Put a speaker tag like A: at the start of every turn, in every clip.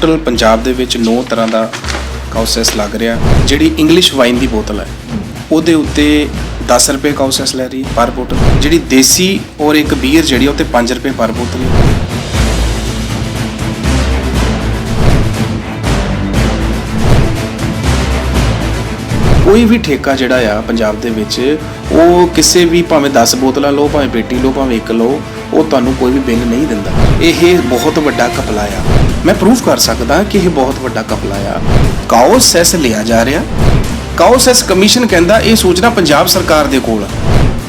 A: Total Punjab ਦੇ ਵਿੱਚ 9 ਤਰ੍ਹਾਂ ਦਾ ਕਾਉਸੈਸ ਲੱਗ ਰਿਹਾ। ਜਿਹੜੀ ਇੰਗਲਿਸ਼ ਵਾਈਨ ਦੀ ਬੋਤਲ ਹੈ ਉਹਦੇ ਉੱਤੇ 10 ਰੁਪਏ ਕਾਉਸੈਸ ਲੈ ਰਹੀ ਪਰ ਬੋਤਲ। ਜਿਹੜੀ ਦੇਸੀ ਔਰ ਇੱਕ ਬੀਅਰ ਜਿਹੜੀ ਉਹ ਤੇ 5 ਰੁਪਏ ਪਰ ਬੋਤਲ ਹੈ। ਕੋਈ ਵੀ ਠੇਕਾ ਜਿਹੜਾ ਆ ਪੰਜਾਬ ਦੇ ਵਿੱਚ ਉਹ ਕਿਸੇ ਵੀ ਭਾਵੇਂ 10 ਬੋਤਲਾਂ ਲਓ, ਭਾਵੇਂ ਪੇਟੀ ਲਓ, ਭਾਵੇਂ ਇੱਕ ਲਓ, ਉਹ ਤੁਹਾਨੂੰ ਕੋਈ ਵੀ ਬਿੱਲ ਨਹੀਂ ਦਿੰਦਾ। ਇਹ ਬਹੁਤ ਵੱਡਾ ਘਪਲਾ ਆ। ਮੈਂ ਪ੍ਰੂਫ ਕਰ ਸਕਦਾ ਕਿ ਇਹ ਬਹੁਤ ਵੱਡਾ ਘਪਲਾ ਆ। ਕਾਉਸੈਸ ਲਿਆ ਜਾ ਰਿਹਾ। ਕਾਉਸੈਸ ਕਮਿਸ਼ਨ ਕਹਿੰਦਾ ਇਹ ਸੋਚਣਾ ਪੰਜਾਬ ਸਰਕਾਰ ਦੇ ਕੋਲ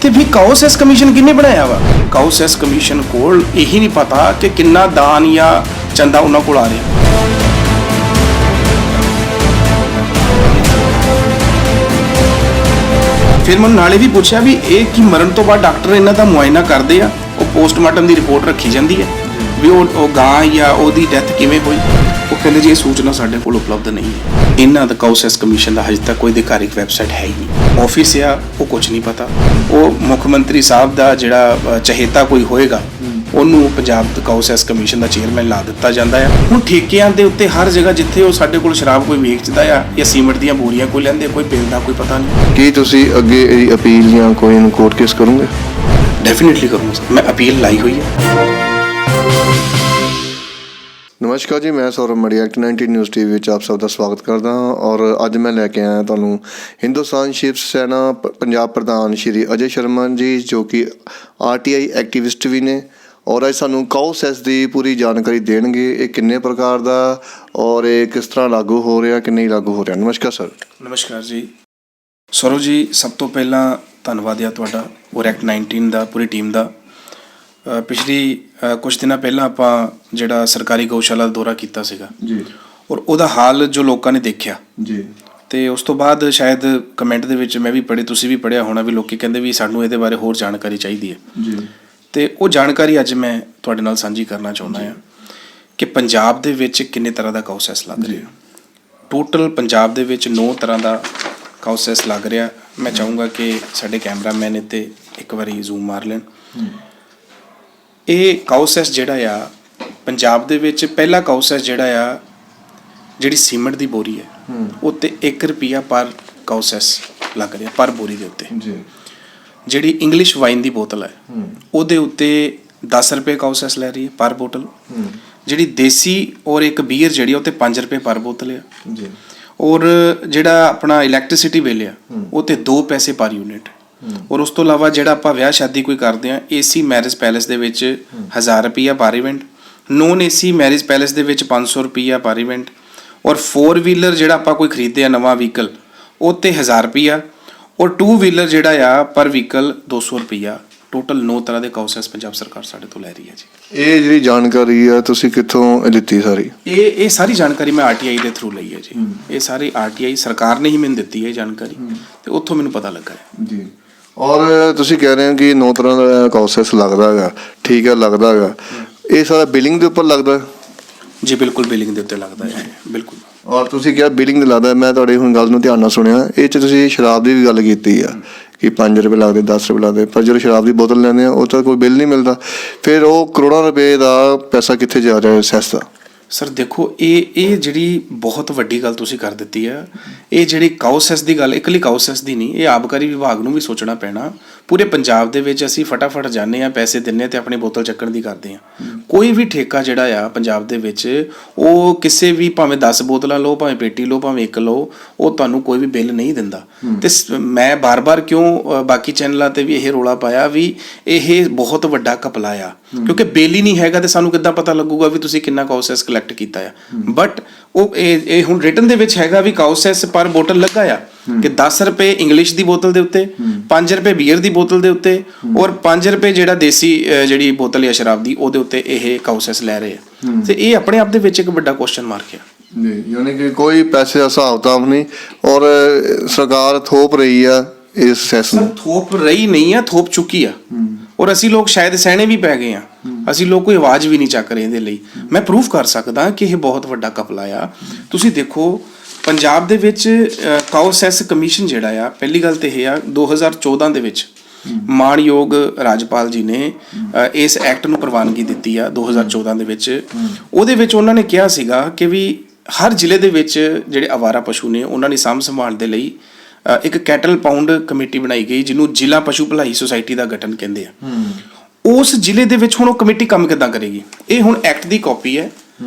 A: ਤੇ ਵੀ ਕਾਉਸੈਸ ਕਮਿਸ਼ਨ ਕਿਹਨੇ ਬਣਾਇਆ ਵਾ? ਕਾਉਸੈਸ ਕਮਿਸ਼ਨ ਕੋਲ ਇਹੀ ਨਹੀਂ ਪਤਾ ਕਿ ਕਿੰਨਾ ਦਾਨ ਜਾਂ ਚੰਦਾ ਉਹਨਾਂ ਕੋਲ ਆ ਰਿਹਾ। ਫਿਰ ਮੈਨੂੰ ਨਾਲੇ ਵੀ ਪੁੱਛਿਆ ਵੀ ਇਹ ਕੀ ਮਰਨ ਤੋਂ ਬਾਅਦ ਡਾਕਟਰ ਇਹਨਾਂ ਦਾ ਮੁਆਇਨਾ ਕਰਦੇ ਆ? ਉਹ ਪੋਸਟਮਾਰਟਮ ਦੀ ਰਿਪੋਰਟ ਰੱਖੀ ਜਾਂਦੀ ਹੈ ਵੀ ਉਹ ਗਾਂ ਜਾਂ ਉਹਦੀ ਡੈਥ ਕਿਵੇਂ ਹੋਈ। ਉਹ ਕਹਿੰਦੇ ਜੀ ਇਹ ਸੂਚਨਾ ਸਾਡੇ ਕੋਲ ਉਪਲਬਧ ਨਹੀਂ ਹੈ। ਇਹਨਾਂ ਦਾ ਕਾਉਸੈਸ ਕਮਿਸ਼ਨ ਦਾ ਹਜੇ ਤੱਕ ਕੋਈ ਅਧਿਕਾਰਿਕ ਵੈਬਸਾਈਟ ਹੈ ਹੀ ਨਹੀਂ। ਆਫਿਸ ਆ ਉਹ ਕੁਝ ਨਹੀਂ ਪਤਾ। ਉਹ ਮੁੱਖ ਮੰਤਰੀ ਸਾਹਿਬ ਦਾ ਜਿਹੜਾ ਚਹੇਤਾ ਕੋਈ ਹੋਏਗਾ ਉਹਨੂੰ ਪੰਜਾਬ ਕਾਉਸੈਸ ਕਮਿਸ਼ਨ ਦਾ ਚੇਅਰਮੈਨ ਲਾ ਦਿੱਤਾ ਜਾਂਦਾ ਆ। ਹੁਣ ਠੇਕਿਆਂ ਦੇ ਉੱਤੇ ਹਰ ਜਗ੍ਹਾ ਜਿੱਥੇ ਉਹ ਸਾਡੇ ਕੋਲ ਸ਼ਰਾਬ ਕੋਈ ਵੇਚਦਾ ਆ ਜਾਂ ਸੀਮਿੰਟ ਦੀਆਂ ਬੋਰੀਆਂ ਕੋਈ ਲੈਂਦੇ, ਕੋਈ ਬਿੱਲ ਦਾ ਕੋਈ ਪਤਾ ਨਹੀਂ।
B: ਕੀ ਤੁਸੀਂ ਅੱਗੇ ਇਹ ਅਪੀਲ ਜਾਂ ਕੋਈ ਨੂੰ ਕੋਰਟ ਕੇਸ ਕਰੋਗੇ?
A: ਡੈਫੀਨੇਟਲੀ ਕਰੂੰਗਾ ਸਰ। ਮੈਂ ਅਪੀਲ ਲਾਈ ਹੋਈ ਹੈ।
B: ਨਮਸਕਾਰ ਜੀ, ਮੈਂ ਸੌਰਵ ਮੜੀ ਐਕਟ 19 ਨਿਊਜ਼ ਟੀਵੀ ਵਿੱਚ ਆਪ ਸਭ ਦਾ ਸਵਾਗਤ ਕਰਦਾ ਹਾਂ। ਔਰ ਅੱਜ ਮੈਂ ਲੈ ਕੇ ਆਇਆ ਤੁਹਾਨੂੰ ਹਿੰਦੁਸਤਾਨ ਸ਼ਿਵ ਸੈਨਾ ਪੰਜਾਬ ਪ੍ਰਧਾਨ ਸ਼੍ਰੀ ਅਜੇ ਸ਼ਰਮਾ ਜੀ, ਜੋ ਕਿ RTI ਐਕਟਿਵਿਸਟ ਵੀ ਨੇ। ਔਰ ਅੱਜ ਸਾਨੂੰ ਕਾਉਸੈਸ ਦੀ ਪੂਰੀ ਜਾਣਕਾਰੀ ਦੇਣਗੇ। ਇਹ ਕਿੰਨੇ ਪ੍ਰਕਾਰ ਦਾ ਔਰ ਇਹ ਕਿਸ ਤਰ੍ਹਾਂ ਲਾਗੂ ਹੋ ਰਿਹਾ ਕਿ ਨਹੀਂ ਲਾਗੂ ਹੋ ਰਿਹਾ। ਨਮਸਕਾਰ ਸਰ।
A: ਨਮਸਕਾਰ ਜੀ ਸੌਰਵ ਜੀ। ਸਭ ਤੋਂ ਪਹਿਲਾਂ ਧੰਨਵਾਦ ਆ ਤੁਹਾਡਾ ਔਰ ਐਕਟ 19 ਦਾ ਪੂਰੀ ਟੀਮ ਦਾ। ਪਿਛਲੀ ਕੁਝ ਦਿਨਾਂ ਪਹਿਲਾਂ ਆਪਾਂ ਜਿਹੜਾ ਸਰਕਾਰੀ ਗਊਸ਼ਾਲਾ ਦਾ ਦੌਰਾ ਕੀਤਾ ਸੀਗਾ
B: ਜੀ,
A: ਔਰ ਉਹਦਾ ਹਾਲ ਜੋ ਲੋਕਾਂ ਨੇ ਦੇਖਿਆ
B: ਜੀ,
A: ਤੇ ਉਸ ਤੋਂ ਬਾਅਦ ਸ਼ਾਇਦ ਕਮੈਂਟ ਦੇ ਵਿੱਚ ਮੈਂ ਵੀ ਪੜ੍ਹੇ, ਤੁਸੀਂ ਵੀ ਪੜ੍ਹਿਆ ਹੋਣਾ, ਵੀ ਲੋਕੀ ਕਹਿੰਦੇ ਵੀ ਸਾਨੂੰ ਇਹਦੇ ਬਾਰੇ ਹੋਰ ਜਾਣਕਾਰੀ ਚਾਹੀਦੀ ਹੈ
B: ਜੀ।
A: ਤੇ ਉਹ ਜਾਣਕਾਰੀ ਅੱਜ ਮੈਂ ਤੁਹਾਡੇ ਨਾਲ ਸਾਂਝੀ ਕਰਨਾ ਚਾਹੁੰਦਾ ਹਾਂ ਕਿ ਪੰਜਾਬ ਦੇ ਵਿੱਚ ਕਿੰਨੇ ਤਰ੍ਹਾਂ ਦਾ ਕਾਉਸੈਸ ਲੱਗ ਰਿਹਾ। ਟੋਟਲ ਪੰਜਾਬ ਦੇ ਵਿੱਚ 9 ਤਰ੍ਹਾਂ ਦਾ ਕਾਉਸੈਸ ਲੱਗ ਰਿਹਾ। ਮੈਂ ਚਾਹੂੰਗਾ ਕਿ ਸਾਡੇ ਕੈਮਰਾਮੈਨ ਇੱਥੇ ਇੱਕ ਵਾਰੀ ਜ਼ੂਮ ਮਾਰ ਲੈਣ। ਇਹ ਕਾਉਸੈਸ ਜਿਹੜਾ ਆ ਪੰਜਾਬ ਦੇ ਵਿੱਚ ਪਹਿਲਾ ਕਾਉਸੈਸ ਜਿਹੜਾ ਆ, ਜਿਹੜੀ ਸੀਮਿੰਟ ਦੀ ਬੋਰੀ ਹੈ ਉੱਤੇ 1 ਰੁਪਿਆ ਪਰ ਕਾਉਸੈਸ ਲੱਗ ਰਿਹਾ ਪਰ ਬੋਰੀ ਦੇ ਉੱਤੇ। ਜਿਹੜੀ ਇੰਗਲਿਸ਼ ਵਾਈਨ ਦੀ ਬੋਤਲ ਹੈ ਉਹਦੇ ਉੱਤੇ 10 ਰੁਪਏ ਕਾਉਸੈਸ ਲੈ ਰਹੀ ਹੈ ਪਰ ਬੋਤਲ। ਜਿਹੜੀ ਦੇਸੀ ਔਰ ਇੱਕ ਬੀਅਰ ਜਿਹੜੀ ਉਹ ਤੇ 5 ਰੁਪਏ ਪਰ ਬੋਤਲ ਆ। ਔਰ ਜਿਹੜਾ ਆਪਣਾ ਇਲੈਕਟ੍ਰਿਸਿਟੀ ਬਿੱਲ ਆ ਉਹ ਤੇ 2 ਪੈਸੇ ਪਰ ਯੂਨਿਟ। ਔਰ ਉਸ ਤੋਂ ਇਲਾਵਾ ਜਿਹੜਾ ਆਪਾਂ ਵਿਆਹ ਸ਼ਾਦੀ ਕੋਈ ਕਰਦੇ ਹਾਂ, AC ਮੈਰਿਜ ਪੈਲੇਸ ਦੇ ਵਿੱਚ 1000 ਰੁਪਈਆ ਪਰ event, non AC marriage palace ਦੇ ਵਿੱਚ 500 ਰੁਪਈਆ ਪਰ ਇਵੈਂਟ। ਔਰ 4 ਵੀਲਰ ਜਿਹੜਾ ਆਪਾਂ ਕੋਈ ਖਰੀਦਦੇ ਆ ਨਵਾਂ ਵਹੀਕਲ ਉਹ ਤੇ 1000 ਰੁਪਈਆ। ਔਰ 2 ਵੀਲਰ ਜਿਹੜਾ ਆ ਪਰ ਵਹੀਕਲ 200 ਰੁਪਈਆ। ਟੋਟਲ 9 ਤਰ੍ਹਾਂ ਦੇ ਕਾਉਸੈਸ ਪੰਜਾਬ ਸਰਕਾਰ ਸਾਡੇ ਤੋਂ ਲੈ ਰਹੀ ਹੈ ਜੀ।
B: ਇਹ ਜਿਹੜੀ ਜਾਣਕਾਰੀ ਆ ਤੁਸੀਂ ਕਿੱਥੋਂ ਲਿੱਤੀ ਸਾਰੀ?
A: ਇਹ ਸਾਰੀ ਜਾਣਕਾਰੀ ਮੈਂ RTI ਦੇ ਥਰੂ ਲਈ ਹੈ ਜੀ। ਇਹ ਸਾਰੀ RTI ਸਰਕਾਰ ਨੇ ਹੀ ਮੈਨੂੰ ਦਿੱਤੀ ਹੈ ਜਾਣਕਾਰੀ ਤੇ ਉੱਥੋਂ ਮੈਨੂੰ ਪਤਾ ਲੱਗਾ ਹੈ
B: ਜੀ। ਔਰ ਤੁਸੀਂ ਕਹਿ ਰਹੇ ਹੋ ਕਿ 9 ਤਰ੍ਹਾਂ ਦਾ ਕਾਉਸੈਸ ਲੱਗਦਾ ਹੈਗਾ, ਠੀਕ ਹੈ, ਲੱਗਦਾ ਹੈਗਾ। ਇਹ ਸਾਰਾ ਬਿਲਿੰਗ ਦੇ ਉੱਪਰ ਲੱਗਦਾ
A: ਜੀ? ਬਿਲਕੁਲ ਬਿਲਿੰਗ ਦੇ ਉੱਤੇ ਲੱਗਦਾ ਹੈ, ਬਿਲਕੁਲ।
B: ਔਰ ਤੁਸੀਂ ਕਿਹਾ ਬਿਲਿੰਗ ਦੇ ਲੱਗਦਾ। ਮੈਂ ਤੁਹਾਡੀ ਹੁਣ ਗੱਲ ਨੂੰ ਧਿਆਨ ਨਾਲ ਸੁਣਿਆ। ਇਹ 'ਚ ਤੁਸੀਂ ਸ਼ਰਾਬ ਦੀ ਵੀ ਗੱਲ ਕੀਤੀ ਆ ਕਿ 5 ਰੁਪਏ ਲੱਗਦੇ, 10 ਰੁਪਏ ਲੱਗਦੇ, ਪਰ ਜਦੋਂ ਸ਼ਰਾਬ ਦੀ ਬੋਤਲ ਲੈਂਦੇ ਆ ਉਹ ਤਾਂ ਕੋਈ ਬਿੱਲ ਨਹੀਂ ਮਿਲਦਾ। ਫਿਰ ਉਹ ਕਰੋੜਾਂ ਰੁਪਏ ਦਾ ਪੈਸਾ ਕਿੱਥੇ ਜਾ ਰਿਹਾ ਸੈਸ ਦਾ?
A: ਸਰ ਦੇਖੋ, ਇਹ ਜਿਹੜੀ ਬਹੁਤ ਵੱਡੀ ਗੱਲ ਤੁਸੀਂ ਕਰ ਦਿੱਤੀ ਆ। ਇਹ ਜਿਹੜੀ ਕਾਉਸੈਸ ਦੀ ਗੱਲ ਇਕੱਲੀ ਕਾਉਸੈਸ ਦੀ ਨਹੀਂ, ਇਹ ਆਬਕਾਰੀ ਵਿਭਾਗ ਨੂੰ ਵੀ ਸੋਚਣਾ ਪੈਣਾ। ਪੂਰੇ ਪੰਜਾਬ ਦੇ ਵਿੱਚ ਅਸੀਂ ਫਟਾਫਟ ਜਾਂਦੇ ਹਾਂ, ਪੈਸੇ ਦਿੰਦੇ ਹਾਂ ਤੇ ਆਪਣੀ ਬੋਤਲ ਚੱਕਣ ਦੀ ਕਰਦੇ ਹਾਂ। ਕੋਈ ਵੀ ਠੇਕਾ ਜਿਹੜਾ ਆ ਪੰਜਾਬ ਦੇ ਵਿੱਚ ਉਹ ਕਿਸੇ ਵੀ ਭਾਵੇਂ 10 ਬੋਤਲਾਂ ਲਓ, ਭਾਵੇਂ ਪੇਟੀ ਲਓ, ਭਾਵੇਂ ਇੱਕ ਲਓ, ਉਹ ਤੁਹਾਨੂੰ ਕੋਈ ਵੀ ਬਿੱਲ ਨਹੀਂ ਦਿੰਦਾ। ਤੇ ਮੈਂ ਬਾਰ-ਬਾਰ ਕਿਉਂ ਬਾਕੀ ਚੈਨਲਾਂ ਤੇ ਵੀ ਇਹ ਰੌਲਾ ਪਾਇਆ ਵੀ ਇਹ ਬਹੁਤ ਵੱਡਾ ਘਪਲਾ ਆ, ਕਿਉਂਕਿ ਬਿੱਲ ਹੀ ਨਹੀਂ ਹੈਗਾ ਤੇ ਸਾਨੂੰ ਕਿੱਦਾਂ ਪਤਾ ਲੱਗੂਗਾ ਵੀ ਤੁਸੀਂ ਕਿੰਨਾ ਕਾਉਸੈਸ ਕਲੈਕਟ ਕੀਤਾ ਆ। ਬਟ ਉਹ ਇਹ ਹੁਣ ਰਿਟਨ ਦੇ ਵਿੱਚ ਹੈਗਾ ਵੀ ਕਾਉਸੈਸ ਪਰ ਬੋਤਲ ਲੱਗਾ ਆ ਕਿ 10 ਰੁਪਏ ਇੰਗਲਿਸ਼ ਦੀ ਬੋਤਲ ਦੇ ਉੱਤੇ, 5 ਰੁਪਏ ਬੀਅਰ ਦੀ ਬੋਤਲ ਦੇ ਉੱਤੇ ਔਰ 5 ਰੁਪਏ ਜਿਹੜਾ ਦੇਸੀ ਜਿਹੜੀ ਬੋਤਲ ਹੈ ਸ਼ਰਾਬ ਦੀ ਉਹਦੇ ਉੱਤੇ ਇਹ ਕਾਉਸੈਸ ਲੈ ਰਹੇ ਆ। ਤੇ ਇਹ ਆਪਣੇ ਆਪ ਦੇ ਵਿੱਚ ਇੱਕ ਵੱਡਾ ਕੁਐਸਚਨ ਮਾਰਕ ਆ
B: ਜੀ। ਯਾਨੀ ਕਿ ਕੋਈ ਪੈਸੇ ਦਾ ਹਿਸਾਬ ਕਿਤਾਬ ਨਹੀਂ ਔਰ ਸਰਕਾਰ ਥੋਪ ਰਹੀ ਆ ਇਸ ਸੈਸ ਨੂੰ।
A: ਥੋਪ ਰਹੀ ਨਹੀਂ ਆ, ਥੋਪ ਚੁੱਕੀ ਆ। ਔਰ ਅਸੀਂ ਲੋਕ ਸ਼ਾਇਦ ਸਹਿਣੇ ਵੀ ਪੈ ਗਏ ਆ। ਅਸੀਂ ਲੋਕ ਕੋਈ ਆਵਾਜ਼ ਵੀ ਨਹੀਂ ਚੱਕ ਰਹੇ ਇਹਦੇ ਲਈ। ਮੈਂ ਪ੍ਰੂਫ ਕਰ ਸਕਦਾ ਕਿ ਇਹ ਬਹੁਤ ਵੱਡਾ ਘਪਲਾ ਆ। ਤੁਸੀਂ ਦੇਖੋ ਪੰਜਾਬ ਦੇ ਵਿੱਚ ਕਾਉਸੈਸ ਕਮਿਸ਼ਨ ਜਿਹੜਾ ਆ, ਪਹਿਲੀ ਗੱਲ ਤੇ ਇਹ ਆ 2014 ਦੇ ਵਿੱਚ ਮਾਣਯੋਗ ਰਾਜਪਾਲ ਜੀ ਨੇ ਇਸ ਐਕਟ ਨੂੰ ਪ੍ਰਵਾਨਗੀ ਦਿੱਤੀ ਆ 2014 ਦੇ ਵਿੱਚ। ਉਹਦੇ ਵਿੱਚ ਉਹਨਾਂ ਨੇ ਕਿਹਾ ਸੀਗਾ ਕਿ ਵੀ ਹਰ ਜ਼ਿਲ੍ਹੇ ਦੇ ਵਿੱਚ ਜਿਹੜੇ ਅਵਾਰਾ ਪਸ਼ੂ ਨੇ ਉਹਨਾਂ ਦੀ ਸਾਂਭ ਸੰਭਾਲ ਦੇ ਲਈ ਇੱਕ ਕੈਟਲ ਪਾਊਂਡ ਕਮੇਟੀ ਬਣਾਈ ਗਈ, ਜਿਹਨੂੰ ਜ਼ਿਲ੍ਹਾ ਪਸ਼ੂ ਭਲਾਈ ਸੁਸਾਇਟੀ ਦਾ ਗਠਨ ਕਹਿੰਦੇ ਆ। ਉਸ ਜ਼ਿਲ੍ਹੇ ਦੇ ਵਿੱਚ ਹੁਣ ਉਹ ਕਮੇਟੀ ਕੰਮ ਕਿੱਦਾਂ ਕਰੇਗੀ? ਇਹ ਹੁਣ ਐਕਟ ਦੀ ਕਾਪੀ ਹੈ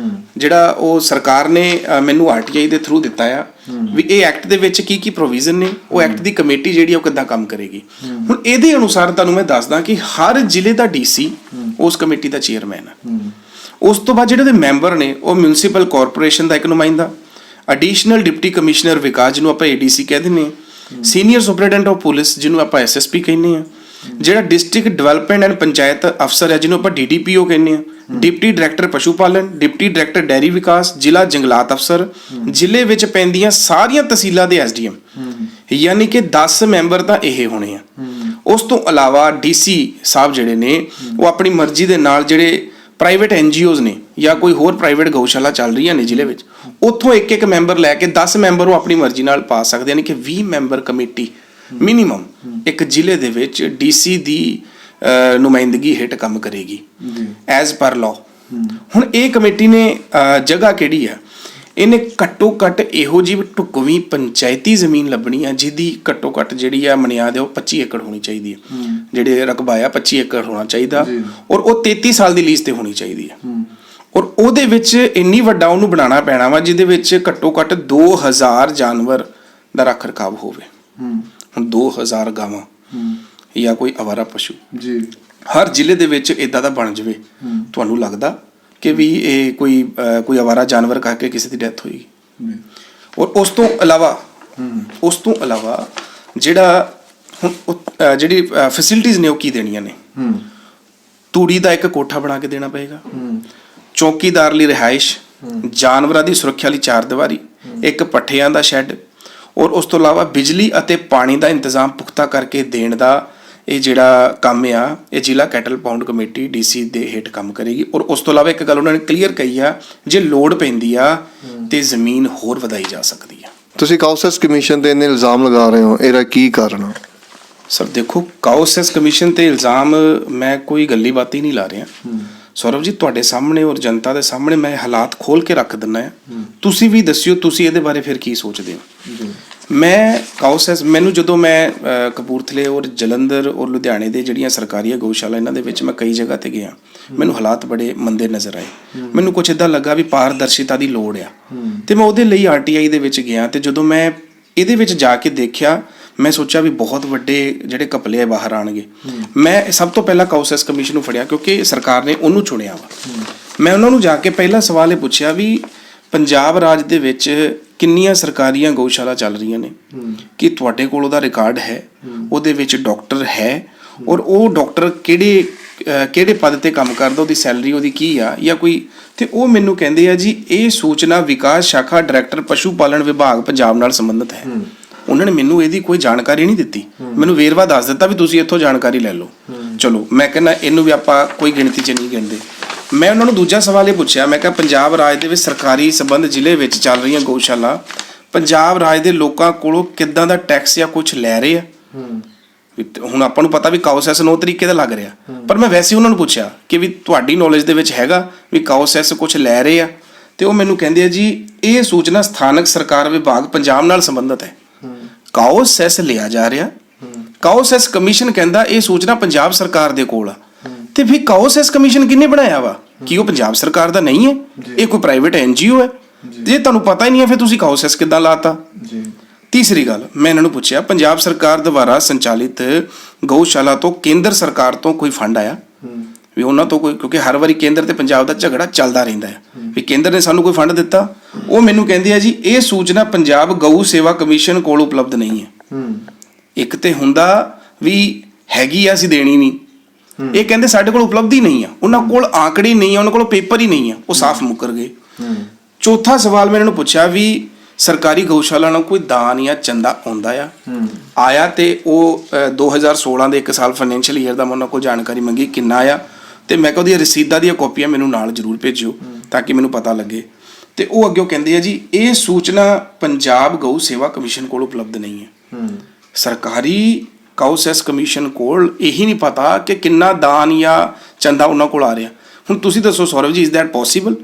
A: ਜਿਹੜਾ ਉਹ ਸਰਕਾਰ ਨੇ ਮੈਨੂੰ RTI ਦੇ ਥਰੂ ਦਿੱਤਾ ਆ ਵੀ ਇਹ ਐਕਟ ਦੇ ਵਿੱਚ ਕੀ ਕੀ ਪ੍ਰੋਵੀਜ਼ਨ ਨੇ, ਉਹ ਐਕਟ ਦੀ ਕਮੇਟੀ ਜਿਹੜੀ ਉਹ ਕਿੱਦਾਂ ਕੰਮ ਕਰੇਗੀ। ਹੁਣ ਇਹਦੇ ਅਨੁਸਾਰ ਤੁਹਾਨੂੰ ਮੈਂ ਦੱਸਦਾ ਕਿ ਹਰ ਜ਼ਿਲ੍ਹੇ ਦਾ DC ਉਸ ਕਮੇਟੀ ਦਾ ਚੇਅਰਮੈਨ ਹੈ। ਉਸ ਤੋਂ ਬਾਅਦ ਜਿਹੜੇ ਉਹਦੇ ਮੈਂਬਰ ਨੇ ਉਹ ਮਿਊਨਿਸਪਲ ਕਾਰਪੋਰੇਸ਼ਨ ਦਾ ਇੱਕ ਨੁਮਾਇੰਦਾ, ਐਡੀਸ਼ਨਲ ਡਿਪਟੀ ਕਮਿਸ਼ਨਰ ਵਿਕਾਸ ਜਿਹਨੂੰ ਆਪਾਂ ADC ਕਹਿ ਦਿੰਦੇ ਹਾਂ, ਸੀਨੀਅਰ ਸੁਪਰਡੈਂਟ ਆਫ ਪੁਲਿਸ ਜਿਹਨੂੰ ਆਪਾਂ SSP ਕਹਿੰਦੇ ਹਾਂ, ਜਿਹੜਾ ਡਿਸਟ੍ਰਿਕਟ ਡਿਵੈਲਪਮੈਂਟ ਐਂਡ ਪੰਚਾਇਤ ਅਫਸਰ ਹੈ ਜਿਹਨੂੰ ਆਪਾਂ DDPO ਕਹਿੰਦੇ ਹਾਂ, ਡਿਪਟੀ ਡਾਇਰੈਕਟਰ ਪਸ਼ੂ ਪਾਲਣ, ਡਿਪਟੀ ਡਾਇਰੈਕਟਰ ਡੈਰੀ ਵਿਕਾਸ, ਜ਼ਿਲ੍ਹਾ ਜੰਗਲਾਤ ਅਫਸਰ, ਜ਼ਿਲ੍ਹੇ ਵਿੱਚ ਪੈਂਦੀਆਂ ਸਾਰੀਆਂ ਤਹਿਸੀਲਾਂ ਦੇ SDM, ਯਾਨੀ ਕਿ 10 ਮੈਂਬਰ ਤਾਂ ਇਹ ਹੋਣੇ ਆ। ਉਸ ਤੋਂ ਇਲਾਵਾ DC ਸਾਹਿਬ ਜਿਹੜੇ ਨੇ ਉਹ ਆਪਣੀ ਮਰਜ਼ੀ ਦੇ ਨਾਲ ਜਿਹੜੇ ਪ੍ਰਾਈਵੇਟ NGOs ਨੇ ਜਾਂ ਕੋਈ ਹੋਰ ਪ੍ਰਾਈਵੇਟ ਗਊਸ਼ਾਲਾ ਚੱਲ ਰਹੀਆਂ ਨੇ ਜ਼ਿਲ੍ਹੇ ਵਿੱਚ, ਉੱਥੋਂ ਇੱਕ ਮੈਂਬਰ ਲੈ ਕੇ 10 ਮੈਂਬਰ ਉਹ ਆਪਣੀ ਮਰਜ਼ੀ ਨਾਲ ਪਾ ਸਕਦੇ ਹਨ ਕਿ 20 ਮੈਂਬਰ ਕਮੇਟੀ ਮਿਨੀਮਮ ਇੱਕ ਜ਼ਿਲ੍ਹੇ ਦੇ ਵਿੱਚ DC ਦੀ ਨੁਮਾਇੰਦਗੀ ਹੇਠ ਕੰਮ ਕਰੇਗੀ ਐਜ਼ ਪਰ ਲਾਅ। ਹੁਣ ਇਹ ਕਮੇਟੀ ਨੇ ਜਗ੍ਹਾ ਕਿਹੜੀ ਆ, ਇਹਨੇ ਘੱਟੋ ਘੱਟ ਇਹੋ ਜਿਹੀ ਢੁਕਵੀਂ ਪੰਚਾਇਤੀ ਜ਼ਮੀਨ ਲੱਭਣੀ ਆ ਜਿਹਦੀ ਘੱਟੋ ਘੱਟ ਜਿਹੜੀ ਆ ਮਨਿਆਦ ਉਹ 25 ਏਕੜ ਹੋਣੀ ਚਾਹੀਦੀ ਹੈ। ਜਿਹੜੇ ਰਕਬਾ ਆ 25 ਏਕੜ ਹੋਣਾ ਚਾਹੀਦਾ ਔਰ ਉਹ 33 ਸਾਲ ਦੀ ਲੀਜ਼ ਤੇ ਹੋਣੀ ਚਾਹੀਦੀ ਹੈ। ਔਰ ਉਹਦੇ ਵਿੱਚ ਇੰਨੀ ਵੱਡਾ ਉਹਨੂੰ ਬਣਾਉਣਾ ਪੈਣਾ ਵਾ ਜਿਹਦੇ ਵਿੱਚ ਘੱਟੋ ਘੱਟ 2000 ਜਾਨਵਰ ਦਾ ਰੱਖ ਰਖਾਵ ਹੋਵੇ। ਹੁਣ 2000 ਗਾਵਾਂ ਜਾਂ ਕੋਈ ਅਵਾਰਾ ਪਸ਼ੂ ਹਰ ਜ਼ਿਲ੍ਹੇ ਦੇ ਵਿੱਚ ਇਦਾਂ ਦਾ ਬਣ ਜਾਵੇ, ਤੁਹਾਨੂੰ ਲੱਗਦਾ ਕਿ ਵੀ ਇਹ ਕੋਈ ਅਵਾਰਾ ਜਾਨਵਰ ਕਰਕੇ ਕਿਸੇ ਦੀ ਡੈਥ ਹੋਏਗੀ? ਔਰ ਉਸ ਤੋਂ ਇਲਾਵਾ ਜਿਹੜਾ ਹੁਣ ਜਿਹੜੀ ਫੈਸਿਲਿਟੀਜ਼ ਨੇ ਉਹ ਕੀ ਦੇਣੀਆਂ ਨੇ? ਤੂੜੀ ਦਾ ਇੱਕ ਕੋਠਾ ਬਣਾ ਕੇ ਦੇਣਾ ਪਏਗਾ, ਚੌਕੀਦਾਰ ਲਈ ਰਿਹਾਇਸ਼, ਜਾਨਵਰਾਂ ਦੀ ਸੁਰੱਖਿਆ ਲਈ 4 ਦੀਵਾਰੀ, ਇੱਕ ਪੱਠਿਆਂ ਦਾ ਸ਼ੈੱਡ, ਔਰ ਉਸ ਤੋਂ ਇਲਾਵਾ ਬਿਜਲੀ ਅਤੇ ਪਾਣੀ ਦਾ ਇੰਤਜ਼ਾਮ ਪੁਖਤਾ ਕਰਕੇ ਦੇਣ ਦਾ ਇਹ ਜਿਹੜਾ ਕੰਮ ਆ ਇਹ ਜ਼ਿਲ੍ਹਾ ਕੈਟਲ ਪਾਊਂਡ ਕਮੇਟੀ DC ਦੇ ਹੇਠ ਕੰਮ ਕਰੇਗੀ। ਔਰ ਉਸ ਤੋਂ ਇਲਾਵਾ ਇੱਕ ਗੱਲ ਉਹਨਾਂ ਨੇ ਕਲੀਅਰ ਕਹੀ ਆ, ਜੇ ਲੋੜ ਪੈਂਦੀ ਆ ਤੇ ਜ਼ਮੀਨ ਹੋਰ ਵਧਾਈ ਜਾ ਸਕਦੀ ਆ।
B: ਤੁਸੀਂ ਕਾਉਸੈਸ ਕਮਿਸ਼ਨ ਤੇ ਇੰਨੇ ਇਲਜ਼ਾਮ ਲਗਾ ਰਹੇ ਹੋ, ਇਹਦਾ ਕੀ ਕਾਰਨ ਆ?
A: ਸਰ ਦੇਖੋ, ਕਾਉਸੈਸ ਕਮਿਸ਼ਨ ਤੇ ਇਲਜ਼ਾਮ ਮੈਂ ਕੋਈ ਗੱਲੀ ਬਾਤੀ ਨਹੀਂ ਲਾ ਰਿਹਾ ਸੌਰਵ ਜੀ, ਤੁਹਾਡੇ ਸਾਹਮਣੇ ਔਰ ਜਨਤਾ ਦੇ ਸਾਹਮਣੇ ਮੈਂ ਹਾਲਾਤ ਖੋਲ ਕੇ ਰੱਖ ਦਿੰਦਾ ਆ। ਤੁਸੀਂ ਵੀ ਦੱਸਿਓ ਤੁਸੀਂ ਇਹਦੇ ਬਾਰੇ ਫਿਰ ਕੀ ਸੋਚਦੇ ਹੋ। ਮੈਂ ਕਾਉਸੈਸ ਮੈਨੂੰ ਜਦੋਂ ਮੈਂ ਕਪੂਰਥਲੇ ਔਰ ਜਲੰਧਰ ਔਰ ਲੁਧਿਆਣੇ ਦੇ ਜਿਹੜੀਆਂ ਸਰਕਾਰੀ ਗਊਸ਼ਾਲਾ ਇਹਨਾਂ ਦੇ ਵਿੱਚ ਮੈਂ ਕਈ ਜਗ੍ਹਾ ਤੇ ਗਿਆ, ਮੈਨੂੰ ਹਾਲਾਤ ਬੜੇ ਮੰਦੇ ਨਜ਼ਰ ਆਏ। ਮੈਨੂੰ ਕੁਛ ਇੱਦਾਂ ਲੱਗਾ ਵੀ ਪਾਰਦਰਸ਼ਿਤਾ ਦੀ ਲੋੜ ਆ ਤੇ ਮੈਂ ਉਹਦੇ ਲਈ RTI ਦੇ ਵਿੱਚ ਗਿਆ ਤੇ ਜਦੋਂ ਮੈਂ ਇਹਦੇ ਵਿੱਚ ਜਾ ਕੇ ਦੇਖਿਆ ਮੈਂ ਸੋਚਿਆ ਵੀ ਬਹੁਤ ਵੱਡੇ ਜਿਹੜੇ ਘਪਲੇ ਆ ਬਾਹਰ ਆਣਗੇ। ਮੈਂ ਸਭ ਤੋਂ ਪਹਿਲਾਂ ਕਾਉਸੈਸ ਕਮਿਸ਼ਨ ਨੂੰ ਫੜਿਆ ਕਿਉਂਕਿ ਸਰਕਾਰ ਨੇ ਉਹਨੂੰ ਚੁਣਿਆ ਵਾ। ਮੈਂ ਉਹਨਾਂ ਨੂੰ ਜਾ ਕੇ ਪਹਿਲਾ ਸਵਾਲ ਇਹ ਪੁੱਛਿਆ ਵੀ ਪੰਜਾਬ ਰਾਜ ਦੇ ਵਿੱਚ ਕਿੰਨੀਆਂ ਸਰਕਾਰੀਆਂ ਗਊਸ਼ਾਲਾ ਚੱਲ ਰਹੀਆਂ ਨੇ, ਕਿ ਤੁਹਾਡੇ ਕੋਲ ਉਹਦਾ ਰਿਕਾਰਡ ਹੈ, ਉਹਦੇ ਵਿੱਚ ਡਾਕਟਰ ਹੈ ਔਰ ਉਹ ਡਾਕਟਰ ਕਿਹੜੇ ਪਦ ਤੇ ਕੰਮ ਕਰਦਾ, ਉਹਦੀ ਸੈਲਰੀ ਉਹਦੀ ਕੀ ਆ ਜਾਂ ਕੋਈ, ਤੇ ਉਹ ਮੈਨੂੰ ਕਹਿੰਦੇ ਆ ਜੀ ਇਹ ਸੂਚਨਾ ਵਿਕਾਸ ਸ਼ਾਖਾ ਡਾਇਰੈਕਟਰ ਪਸ਼ੂ ਪਾਲਣ ਵਿਭਾਗ ਪੰਜਾਬ ਨਾਲ ਸੰਬੰਧਿਤ ਹੈ। ਉਹਨਾਂ ਨੇ ਮੈਨੂੰ ਇਹਦੀ ਕੋਈ ਜਾਣਕਾਰੀ ਨਹੀਂ ਦਿੱਤੀ, ਮੈਨੂੰ ਵੇਰਵਾ ਦੱਸ ਦਿੱਤਾ ਵੀ ਤੁਸੀਂ ਇੱਥੋਂ ਜਾਣਕਾਰੀ ਲੈ ਲਓ। ਚਲੋ ਮੈਂ ਕਹਿੰਦਾ ਇਹਨੂੰ ਵੀ ਆਪਾਂ ਕੋਈ ਗਿਣਤੀ 'ਚ ਨਹੀਂ ਗਿਣਦੇ। ਮੈਂ ਉਹਨਾਂ ਨੂੰ ਦੂਜਾ ਸਵਾਲ ਇਹ ਪੁੱਛਿਆ, ਮੈਂ ਕਿਹਾ ਪੰਜਾਬ ਰਾਜ ਦੇ ਵਿੱਚ ਸਰਕਾਰੀ ਸੰਬੰਧ ਜ਼ਿਲ੍ਹੇ ਵਿੱਚ ਚੱਲ ਰਹੀਆਂ ਗਊਸ਼ਾਲਾ ਪੰਜਾਬ ਰਾਜ ਦੇ ਲੋਕਾਂ ਕੋਲੋਂ ਕਿੱਦਾਂ ਦਾ ਟੈਕਸ ਜਾਂ ਕੁਝ ਲੈ ਰਹੇ ਆ? ਹੁਣ ਆਪਾਂ ਨੂੰ ਪਤਾ ਵੀ ਕਾਉਸੈਸ 9 ਤਰੀਕੇ ਦਾ ਲੱਗ ਰਿਹਾ, ਪਰ ਮੈਂ ਵੈਸੇ ਉਹਨਾਂ ਨੂੰ ਪੁੱਛਿਆ ਕਿ ਵੀ ਤੁਹਾਡੀ ਨੌਲੇਜ ਦੇ ਵਿੱਚ ਹੈਗਾ ਵੀ ਕਾਉਸੈਸ ਕੁਝ ਲੈ ਰਹੇ ਆ? ਤੇ ਉਹ ਮੈਨੂੰ ਕਹਿੰਦੇ ਆ ਜੀ ਇਹ ਸੂਚਨਾ ਸਥਾਨਕ ਸਰਕਾਰ ਵਿਭਾਗ ਪੰਜਾਬ ਨਾਲ ਸੰਬੰਧਿਤ ਹੈ। ਕਾਉਸੈਸ ਲਿਆ ਜਾ ਰਿਹਾ, ਕਾਉਸੈਸ ਕਮਿਸ਼ਨ ਕਹਿੰਦਾ ਇਹ ਸੂਚਨਾ ਪੰਜਾਬ ਸਰਕਾਰ ਦੇ ਕੋਲ ਆ, ਤੇ ਫਿਰ ਕਾਉਸੈਸ ਕਮਿਸ਼ਨ ਕਿਹਨੇ ਬਣਾਇਆ ਵਾ? ਕੀ ਉਹ ਪੰਜਾਬ ਸਰਕਾਰ ਦਾ ਨਹੀਂ ਹੈ? ਇਹ ਕੋਈ ਪ੍ਰਾਈਵੇਟ NGO ਹੈ? ਜੇ ਤੁਹਾਨੂੰ ਪਤਾ ਹੀ ਨਹੀਂ ਹੈ ਫਿਰ ਤੁਸੀਂ ਕਾਉਸੈਸ ਕਿੱਦਾਂ ਲਾਤਾ? ਤੀਸਰੀ ਗੱਲ ਮੈਂ ਇਹਨਾਂ ਨੂੰ ਪੁੱਛਿਆ, ਪੰਜਾਬ ਸਰਕਾਰ ਦੁਆਰਾ ਸੰਚਾਲਿਤ ਗਊਸ਼ਾਲਾ ਤੋਂ ਕੇਂਦਰ ਸਰਕਾਰ ਤੋਂ ਕੋਈ ਫੰਡ ਆਇਆ ਵੀ ਉਹਨਾਂ ਤੋਂ ਕੋਈ? ਕਿਉਂਕਿ ਹਰ ਵਾਰੀ ਕੇਂਦਰ ਤੇ ਪੰਜਾਬ ਦਾ ਝਗੜਾ ਚੱਲਦਾ ਰਹਿੰਦਾ ਹੈ ਵੀ ਕੇਂਦਰ ਨੇ ਸਾਨੂੰ ਕੋਈ ਫੰਡ ਦਿੱਤਾ। ਉਹ ਮੈਨੂੰ ਕਹਿੰਦੇ ਆ ਜੀ ਇਹ ਸੂਚਨਾ ਪੰਜਾਬ ਗਊ ਸੇਵਾ ਕਮਿਸ਼ਨ ਕੋਲ ਉਪਲਬਧ ਨਹੀਂ ਹੈ। ਇੱਕ ਤੇ ਹੁੰਦਾ ਵੀ ਹੈਗੀ ਆ ਅਸੀਂ ਦੇਣੀ ਨਹੀਂ, ਇਹ ਕਹਿੰਦੇ ਸਾਡੇ ਕੋਲ ਉਪਲਬਧੀ ਨਹੀਂ ਆ, ਉਹਨਾਂ ਕੋਲ ਆંકੜੇ ਨਹੀਂ ਆ, ਉਹਨਾਂ ਕੋਲ ਪੇਪਰ ਹੀ ਨਹੀਂ ਆ, ਉਹ ਸਾਫ਼ ਮੁੱਕਰ ਗਏ। ਚੌਥਾ ਸਵਾਲ ਮੈਂ ਇਹਨਾਂ ਨੂੰ ਪੁੱਛਿਆ ਵੀ ਸਰਕਾਰੀ ਗਊਸ਼ਾਲਾ ਨੂੰ ਕੋਈ ਦਾਨ ਜਾਂ ਚੰਦਾ ਆਉਂਦਾ ਆਇਆ ਤੇ ਉਹ 2016 ਦੇ 1 ਸਾਲ ਫਾਈਨੈਂਸ਼ੀਅਲ ਈਅਰ ਦਾ ਮੈਂ ਉਹਨਾਂ ਕੋਲ ਜਾਣਕਾਰੀ ਮੰਗੀ ਕਿੰਨਾ ਆਇਆ, ਤੇ ਮੈਂ ਕਿਹਾ ਉਹਦੀਆਂ ਰਸੀਦਾਂ ਦੀਆਂ ਕਾਪੀਆਂ ਮੈਨੂੰ ਨਾਲ ਜ਼ਰੂਰ ਭੇਜਿਓ ਤਾਂ ਕਿ ਮੈਨੂੰ ਪਤਾ ਲੱਗੇ। ਤੇ ਉਹ ਅੱਗੇ ਕਹਿੰਦੇ ਆ ਜੀ ਇਹ ਸੂਚਨਾ ਪੰਜਾਬ ਗਊ ਸੇਵਾ ਕਮਿਸ਼ਨ ਕੋਲ ਉਪਲਬਧ ਨਹੀਂ ਹੈ। ਸਰਕਾਰੀ ਕਾਊਸੈਸ ਕਮਿਸ਼ਨ ਕੋਲ ਇਹੀ ਨਹੀਂ ਪਤਾ ਕਿ ਕਿੰਨਾ ਦਾਨ ਜਾਂ ਚੰਦਾ ਉਹਨਾਂ ਕੋਲ ਆ ਰਿਹਾ। ਹੁਣ ਤੁਸੀਂ ਦੱਸੋ ਸੌਰਵ ਜੀ, ਇਜ਼ ਦੈਟ ਪੋਸੀਬਲ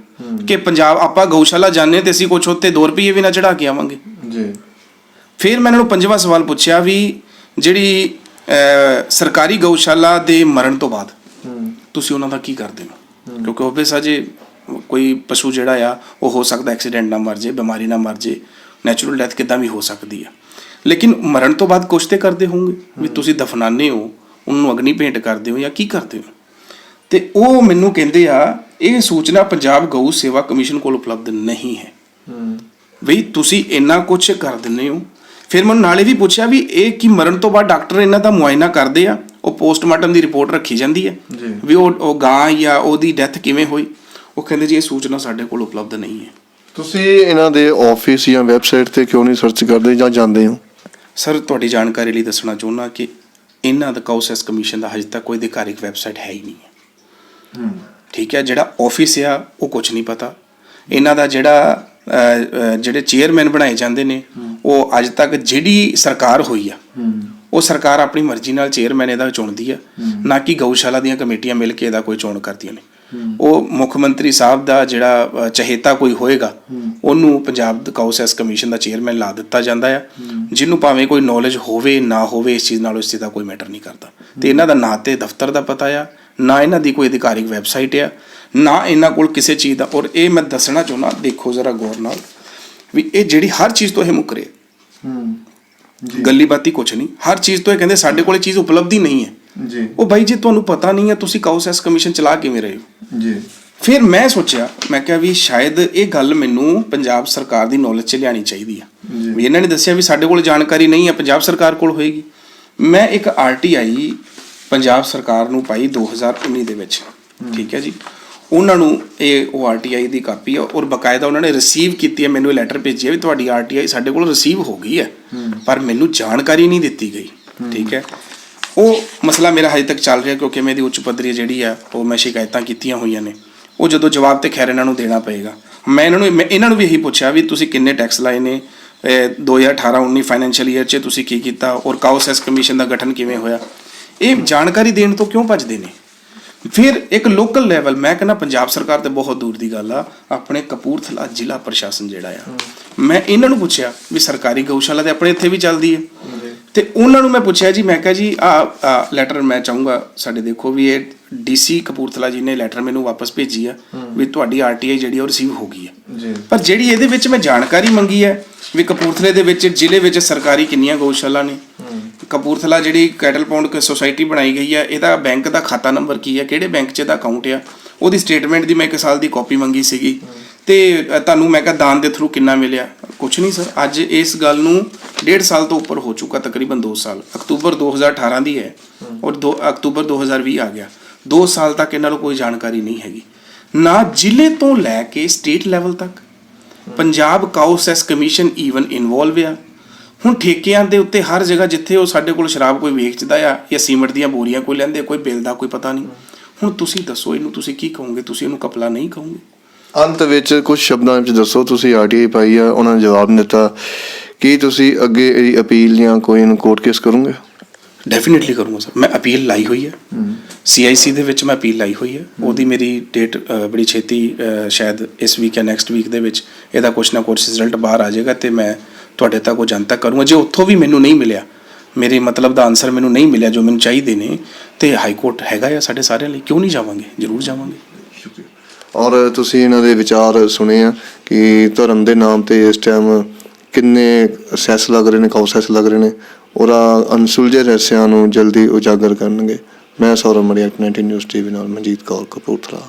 A: ਕਿ ਪੰਜਾਬ ਆਪਾਂ ਗਊਸ਼ਾਲਾ ਜਾਂਦੇ ਤੇ ਅਸੀਂ ਕੁਛ ਉੱਤੇ 2 ਰੁਪਏ ਵੀ ਨਾ ਚੜਾ ਕੇ ਆਵਾਂਗੇ
B: ਜੀ।
A: ਫਿਰ ਮੈਂ ਇਹਨਾਂ ਨੂੰ 5ਵਾਂ ਸਵਾਲ ਪੁੱਛਿਆ ਵੀ ਜਿਹੜੀ ਸਰਕਾਰੀ ਗਊਸ਼ਾਲਾ ਦੇ ਮਰਨ ਤੋਂ ਬਾਅਦ ਤੁਸੀਂ ਉਹਨਾਂ ਦਾ ਕੀ ਕਰਦੇ ਹੋ? ਕਿਉਂਕਿ ਓਬਵੀਅਸ ਆ ਜੇ ਕੋਈ ਪਸ਼ੂ ਜਿਹੜਾ ਆ ਉਹ ਹੋ ਸਕਦਾ ਐਕਸੀਡੈਂਟ ਨਾਲ ਮਰ ਜੇ, ਬਿਮਾਰੀ ਨਾਲ ਮਰ ਜੇ, ਨੈਚੁਰਲ ਡੈਥ ਕਿੱਦਾਂ ਵੀ ਹੋ ਸਕਦੀ ਆ, ਲੇਕਿਨ ਮਰਨ ਤੋਂ ਬਾਅਦ ਕੁਛ ਤੇ ਕਰਦੇ ਹੋਣਗੇ ਵੀ ਤੁਸੀਂ ਦਫਨਾਉਂਦੇ ਹੋ, ਉਹਨੂੰ ਅਗਨੀ ਭੇਂਟ ਕਰਦੇ ਹੋ ਜਾਂ ਕੀ ਕਰਦੇ ਹੋ? ਤੇ ਉਹ ਮੈਨੂੰ ਕਹਿੰਦੇ ਆ ਇਹ ਸੂਚਨਾ ਪੰਜਾਬ ਗਊ ਸੇਵਾ ਕਮਿਸ਼ਨ ਕੋਲ ਉਪਲਬਧ ਨਹੀਂ ਹੈ। ਵੀ ਤੁਸੀਂ ਇੰਨਾ ਕੁਛ ਕਰ ਦਿੰਦੇ ਹੋ। ਫਿਰ ਮੈਨੂੰ ਨਾਲੇ ਵੀ ਪੁੱਛਿਆ ਵੀ ਇਹ ਕੀ ਮਰਨ ਤੋਂ ਬਾਅਦ ਡਾਕਟਰ ਇਹਨਾਂ ਦਾ ਮੁਆਇਨਾ ਕਰਦੇ ਆ, ਉਹ ਪੋਸਟਮਾਰਟਮ ਦੀ ਰਿਪੋਰਟ ਰੱਖੀ ਜਾਂਦੀ ਹੈ ਵੀ ਉਹ ਗਾਂ ਜਾਂ ਉਹਦੀ ਡੈਥ ਕਿਵੇਂ ਹੋਈ? ਉਹ ਕਹਿੰਦੇ ਜੀ ਇਹ ਸੂਚਨਾ ਸਾਡੇ ਕੋਲ ਉਪਲਬਧ ਨਹੀਂ ਹੈ।
B: ਤੁਸੀਂ ਇਹਨਾਂ ਦੇ ਆਫਿਸ ਜਾਂ ਵੈਬਸਾਈਟ ਤੇ ਕਿਉਂ ਨਹੀਂ ਸਰਚ ਕਰਦੇ ਜਾਂ ਜਾਂਦੇ ਹੋ?
A: ਸਰ ਤੁਹਾਡੀ ਜਾਣਕਾਰੀ ਲਈ ਦੱਸਣਾ ਚਾਹੁੰਦਾ ਕਿ ਇਹਨਾਂ ਦਾ ਕਾਊਸੈਸ ਕਮਿਸ਼ਨ ਦਾ ਹਜੇ ਤੱਕ ਕੋਈ ਅਧਿਕਾਰਿਕ ਵੈਬਸਾਈਟ ਹੈ ਹੀ ਨਹੀਂ ਹੈ। ਠੀਕ ਹੈ, ਜਿਹੜਾ ਆਫਿਸ ਆ ਉਹ ਕੁਝ ਨਹੀਂ ਪਤਾ। ਇਹਨਾਂ ਦਾ ਜਿਹੜੇ ਚੇਅਰਮੈਨ ਬਣਾਏ ਜਾਂਦੇ ਨੇ ਉਹ ਅੱਜ ਤੱਕ ਜਿਹੜੀ ਸਰਕਾਰ ਹੋਈ ਆ ਉਹ ਸਰਕਾਰ ਆਪਣੀ ਮਰਜ਼ੀ ਨਾਲ ਚੇਅਰਮੈਨ ਇਹਦਾ ਚੁਣਦੀ ਆ, ਨਾ ਕਿ ਗਊਸ਼ਾਲਾ ਦੀਆਂ ਕਮੇਟੀਆਂ ਮਿਲ ਕੇ ਇਹਦਾ ਕੋਈ ਚੋਣ ਕਰਦੀਆਂ ਨੇ। ਉਹ ਮੁੱਖ ਮੰਤਰੀ ਸਾਹਿਬ ਦਾ ਜਿਹੜਾ ਚਹੇਤਾ ਕੋਈ ਹੋਏਗਾ ਉਹਨੂੰ ਪੰਜਾਬ ਕਾਊਸੈਸ ਕਮਿਸ਼ਨ ਦਾ ਚੇਅਰਮੈਨ ਲਾ ਦਿੱਤਾ ਜਾਂਦਾ ਆ, ਜਿਹਨੂੰ ਭਾਵੇਂ ਕੋਈ ਨੌਲੇਜ ਹੋਵੇ ਨਾ ਹੋਵੇ ਇਸ ਚੀਜ਼ ਨਾਲ ਇਸ ਚੀਜ਼ ਦਾ ਕੋਈ ਮੈਟਰ ਨਹੀਂ ਕਰਦਾ। ਤੇ ਇਹਨਾਂ ਦਾ ਨਾ ਤੇ ਦਫ਼ਤਰ ਦਾ ਪਤਾ ਆ, ਨਾ ਇਹਨਾਂ ਦੀ ਕੋਈ ਅਧਿਕਾਰਿਕ ਵੈਬਸਾਈਟ ਆ, ਨਾ ਇਹਨਾਂ ਕੋਲ ਕਿਸੇ ਚੀਜ਼ ਦਾ। ਔਰ ਇਹ ਮੈਂ ਦੱਸਣਾ ਚਾਹੁੰਦਾ, ਦੇਖੋ ਜ਼ਰਾ ਗੌਰ ਨਾਲ ਵੀ ਇਹ ਜਿਹੜੀ ਹਰ ਚੀਜ਼ ਤੋਂ ਇਹ ਮੁੱਕਰੇ, ਗੱਲੀ ਬਾਤੀ ਕੁਛ ਨਹੀਂ, ਹਰ ਚੀਜ਼ ਤੋਂ ਇਹ ਕਹਿੰਦੇ ਸਾਡੇ ਕੋਲ ਇਹ ਚੀਜ਼ ਉਪਲਬਧ ਹੀ ਨਹੀਂ ਹੈ ਜੀ। ਉਹ ਬਾਈ ਜੇ ਤੁਹਾਨੂੰ ਪਤਾ ਨਹੀਂ ਹੈ ਤੁਸੀਂ ਕਾਊਸੈਸ ਕਮਿਸ਼ਨ ਚਲਾ ਕਿਵੇਂ ਰਹੇ ਹੋ ਜੀ? ਫਿਰ ਮੈਂ ਸੋਚਿਆ, ਮੈਂ ਕਿਹਾ ਵੀ ਸ਼ਾਇਦ ਇਹ ਗੱਲ ਮੈਨੂੰ ਪੰਜਾਬ ਸਰਕਾਰ ਦੀ ਨੌਲੇਜ 'ਚ ਲਿਆਉਣੀ ਚਾਹੀਦੀ ਆ ਵੀ ਇਹਨਾਂ ਨੇ ਦੱਸਿਆ ਵੀ ਸਾਡੇ ਕੋਲ ਜਾਣਕਾਰੀ ਨਹੀਂ ਹੈ, ਪੰਜਾਬ ਸਰਕਾਰ ਕੋਲ ਹੋਏਗੀ। ਮੈਂ ਇੱਕ RTI ਪੰਜਾਬ ਸਰਕਾਰ ਨੂੰ ਪਾਈ 2019 ਦੇ ਵਿੱਚ, ਠੀਕ ਹੈ ਜੀ। ਉਹਨਾਂ ਨੂੰ ਉਹ RTI ਦੀ ਕਾਪੀ ਆ ਔਰ ਬਕਾਇਦਾ ਉਹਨਾਂ ਨੇ ਰਿਸੀਵ ਕੀਤੀ ਹੈ, ਮੈਨੂੰ ਇਹ ਲੈਟਰ ਭੇਜੀ ਹੈ ਵੀ ਤੁਹਾਡੀ RTI ਸਾਡੇ ਕੋਲ ਰਿਸੀਵ ਹੋ ਗਈ ਹੈ, ਪਰ ਮੈਨੂੰ ਜਾਣਕਾਰੀ ਨਹੀਂ ਦਿੱਤੀ ਗਈ। ਠੀਕ ਹੈ, ਉਹ ਮਸਲਾ ਮੇਰਾ ਹਜੇ ਤੱਕ ਚੱਲ ਰਿਹਾ ਕਿਉਂਕਿ ਮੇਰੀ ਉੱਚ ਪੱਧਰੀ ਜਿਹੜੀ ਆ ਉਹ ਮੈਂ ਸ਼ਿਕਾਇਤਾਂ ਕੀਤੀਆਂ ਹੋਈਆਂ ਨੇ। ਉਹ ਜਦੋਂ ਜਵਾਬ ਤੇ ਖੈਰ ਇਹਨਾਂ ਨੂੰ ਦੇਣਾ ਪਏਗਾ। ਮੈਂ ਇਹਨਾਂ ਨੂੰ ਵੀ ਇਹੀ ਪੁੱਛਿਆ ਵੀ ਤੁਸੀਂ ਕਿੰਨੇ ਟੈਕਸ ਲਾਏ ਨੇ 2018-19 ਫਾਈਨੈਂਸ਼ੀਅਲ ਈਅਰ 'ਚ, ਤੁਸੀਂ ਕੀ ਕੀਤਾ ਔਰ ਕਾਊਸੈਸ ਕਮਿਸ਼ਨ ਦਾ ਗਠਨ ਕਿਵੇਂ ਹੋਇਆ? ਇਹ ਜਾਣਕਾਰੀ ਦੇਣ ਤੋਂ ਕਿਉਂ ਭੱਜਦੇ ਨੇ? ਫਿਰ ਇੱਕ ਲੋਕਲ ਲੈਵਲ, ਮੈਂ ਕਹਿੰਦਾ ਪੰਜਾਬ ਸਰਕਾਰ ਤੇ ਬਹੁਤ ਦੂਰ ਦੀ ਗੱਲ ਆ, ਆਪਣੇ ਕਪੂਰਥਲਾ ਜ਼ਿਲ੍ਹਾ ਪ੍ਰਸ਼ਾਸਨ ਜਿਹੜਾ ਆ, ਮੈਂ ਇਹਨਾਂ ਨੂੰ ਪੁੱਛਿਆ ਵੀ ਸਰਕਾਰੀ ਗਊਸ਼ਾਲਾ ਤੇ ਆਪਣੇ ਇੱਥੇ ਵੀ ਚੱਲਦੀ ਹੈ, ਤੇ ਉਹਨਾਂ ਨੂੰ ਮੈਂ ਪੁੱਛਿਆ ਜੀ, ਮੈਂ ਕਿਹਾ ਜੀ ਆਹ ਲੈਟਰ ਮੈਂ ਚਾਹੂੰਗਾ ਸਾਡੇ ਦੇਖੋ ਵੀ ਇਹ DC ਕਪੂਰਥਲਾ ਜੀ ਨੇ ਲੈਟਰ ਮੈਨੂੰ ਵਾਪਸ ਭੇਜੀ ਆ ਵੀ ਤੁਹਾਡੀ RTI ਜਿਹੜੀ ਉਹ ਰਿਸੀਵ ਹੋ ਗਈ ਹੈ। ਪਰ ਜਿਹੜੀ ਇਹਦੇ ਵਿੱਚ ਮੈਂ ਜਾਣਕਾਰੀ ਮੰਗੀ ਹੈ ਵੀ ਕਪੂਰਥਲੇ ਦੇ ਵਿੱਚ ਜ਼ਿਲ੍ਹੇ ਵਿੱਚ ਸਰਕਾਰੀ ਕਿੰਨੀਆਂ ਗਊਸ਼ਾਲਾ ਨੇ, ਕਪੂਰਥਲਾ ਜਿਹੜੀ ਕੈਟਲ ਪੌਂਡ ਸੋਸਾਇਟੀ ਬਣਾਈ ਗਈ ਹੈ ਇਹਦਾ ਬੈਂਕ ਦਾ ਖਾਤਾ ਨੰਬਰ ਕੀ ਹੈ, ਕਿਹੜੇ ਬੈਂਕ 'ਚ ਇਹਦਾ ਅਕਾਊਂਟ ਆ, ਉਹਦੀ ਸਟੇਟਮੈਂਟ ਦੀ ਮੈਂ 1 ਸਾਲ ਦੀ ਕਾਪੀ ਮੰਗੀ ਸੀਗੀ। ਤੇ ਤੁਹਾਨੂੰ ਮੈਂ ਕਿਹਾ ਦਾਨ ਦੇ ਥਰੂ ਕਿੰਨਾ ਮਿਲਿਆ? ਕੁਛ ਨਹੀਂ ਸਰ। ਅੱਜ ਇਸ ਗੱਲ ਨੂੰ 1.5 ਸਾਲ ਤੋਂ ਉੱਪਰ ਹੋ ਚੁੱਕਾ, ਤਕਰੀਬਨ 2 ਸਾਲ। ਅਕਤੂਬਰ 2018 ਦੀ ਹੈ ਔਰ ਅਕਤੂਬਰ 2020 ਆ ਗਿਆ। 2 ਸਾਲ ਤੱਕ ਇਹਨਾਂ ਨੂੰ ਕੋਈ ਜਾਣਕਾਰੀ ਨਹੀਂ ਹੈਗੀ, ਨਾ ਜ਼ਿਲ੍ਹੇ ਤੋਂ ਲੈ ਕੇ ਸਟੇਟ ਲੈਵਲ ਤੱਕ। ਪੰਜਾਬ ਕਾਊਸੈਸ ਕਮਿਸ਼ਨ ਈਵਨ ਇਨਵੋਲਵ ਆ। ਹੁਣ ਠੇਕਿਆਂ ਦੇ ਉੱਤੇ ਹਰ ਜਗ੍ਹਾ ਜਿੱਥੇ ਉਹ ਸਾਡੇ ਕੋਲ ਸ਼ਰਾਬ ਕੋਈ ਵੇਚਦਾ ਆ ਜਾਂ ਸੀਮੈਂਟ ਦੀਆਂ ਬੋਰੀਆਂ ਕੋਈ ਲੈਂਦੇ, ਕੋਈ ਬਿੱਲ ਦਾ ਕੋਈ ਪਤਾ ਨਹੀਂ। ਹੁਣ ਤੁਸੀਂ ਦੱਸੋ ਇਹਨੂੰ ਤੁਸੀਂ ਕੀ ਕਹੋਗੇ? ਤੁਸੀਂ ਇਹਨੂੰ ਕਪਲਾ ਨਹੀਂ ਕਹੋਗੇ?
B: ਅੰਤ ਵਿੱਚ ਕੁਝ ਸ਼ਬਦਾਂ ਵਿੱਚ ਦੱਸੋ, ਤੁਸੀਂ RTI ਪਾਈ ਆ, ਉਹਨਾਂ ਨੇ ਜਵਾਬ ਨਹੀਂ ਦਿੱਤਾ, ਕੀ ਤੁਸੀਂ ਅੱਗੇ ਇਹਦੀ ਅਪੀਲ ਜਾਂ ਕੋਈ ਇਹਨੂੰ ਕੋਰਟ ਕੇਸ ਕਰੋਗੇ?
A: ਡੈਫੀਨੇਟਲੀ ਕਰੂੰਗਾ ਸਰ। ਮੈਂ ਅਪੀਲ ਲਾਈ ਹੋਈ ਹੈ CIC ਦੇ ਵਿੱਚ, ਮੈਂ ਅਪੀਲ ਲਾਈ ਹੋਈ ਹੈ। ਉਹਦੀ ਮੇਰੀ ਡੇਟ ਬੜੀ ਛੇਤੀ ਸ਼ਾਇਦ ਇਸ ਵੀਕ ਜਾਂ ਨੈਕਸਟ ਵੀਕ ਦੇ ਵਿੱਚ ਇਹਦਾ ਕੁਛ ਨਾ ਕੁਛ ਰਿਜ਼ਲਟ ਬਾਹਰ ਆ ਜਾਏਗਾ ਤੇ ਮੈਂ ਤੁਹਾਡੇ ਤੱਕ ਉਹ ਜਨਤਕ ਕਰੂੰਗਾ। ਜੇ ਉੱਥੋਂ ਵੀ ਮੈਨੂੰ ਨਹੀਂ ਮਿਲਿਆ, ਮੇਰੇ ਮਤਲਬ ਦਾ ਆਨਸਰ ਮੈਨੂੰ ਨਹੀਂ ਮਿਲਿਆ ਜੋ ਮੈਨੂੰ ਚਾਹੀਦੇ ਨੇ, ਤੇ ਹਾਈ ਕੋਰਟ ਹੈਗਾ ਆ ਸਾਡੇ ਸਾਰਿਆਂ ਲਈ, ਕਿਉਂ ਨਹੀਂ ਜਾਵਾਂਗੇ? ਜ਼ਰੂਰ ਜਾਵਾਂਗੇ।
B: ਔਰ ਤੁਸੀਂ ਇਹਨਾਂ ਦੇ ਵਿਚਾਰ ਸੁਣੇ ਆ ਕਿ ਧਰਮ ਦੇ ਨਾਮ ਤੇ ਇਸ ਟਾਈਮ ਕਿੰਨੇ ਸੈਸ ਲੱਗ ਰਹੇ ਨੇ, ਕਾਊਸੈਸ ਲੱਗ ਰਹੇ ਨੇ, ਔਰ ਅਨਸੁਲਝੇ ਰਹੱਸਿਆਂ ਨੂੰ ਜਲਦੀ ਉਜਾਗਰ ਕਰਨਗੇ। ਮੈਂ ਸੌਰਵ ਮੜੀਆ, 19 ਨਿਊਜ਼ TV ਨਾਲ ਮਨਜੀਤ ਕੌਰ, ਕਪੂਰਥਲਾ।